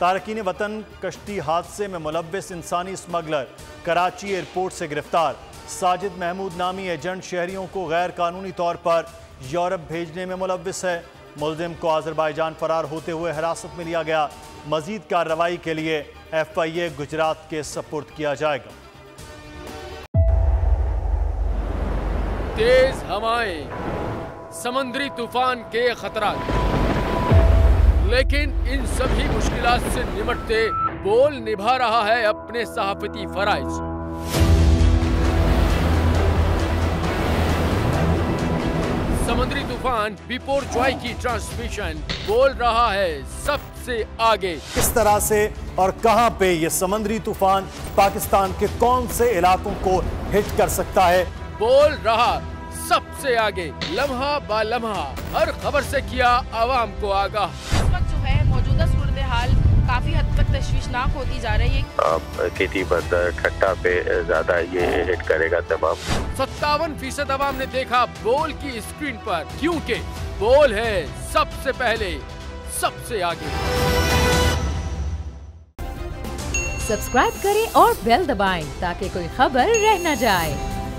तारकीन वतन कश्ती हादसे में मुलव्विस इंसानी स्मगलर कराची एयरपोर्ट से गिरफ्तार। साजिद महमूद नामी एजेंट शहरियों को गैर कानूनी तौर पर यूरोप भेजने में मुलव्विस है। मुल्जिम को अजरबैजान फरार होते हुए हिरासत में लिया गया। मजीद कार्रवाई के लिए FIA गुजरात के सपुर्द किया जाएगा। तेज हवाएं, समुद्री तूफान के खतरात, लेकिन इन सभी मुश्किलात से निपटते बोल निभा रहा है अपने सहाफती फराइज। समुद्री तूफान बिपोरजॉय की ट्रांसमिशन बोल रहा है सबसे आगे। किस तरह से और कहां पे ये समुद्री तूफान पाकिस्तान के कौन से इलाकों को हिट कर सकता है, बोल रहा सबसे आगे। लम्हा बा लम्हा हर खबर से किया आवाम को आगाह। इस वक्त जो है मौजूदा सूरत हाल काफी हद तक तशवीशनाक होती जा रही है। खेती बंदर ठट्टा पे ज्यादा ये हिट करेगा तमाम। 57% आवाम ने देखा बोल की स्क्रीन पर, क्योंकि बोल है सबसे पहले सबसे आगे। सब्सक्राइब करें और बेल दबाएं ताकि कोई खबर रह न जाए।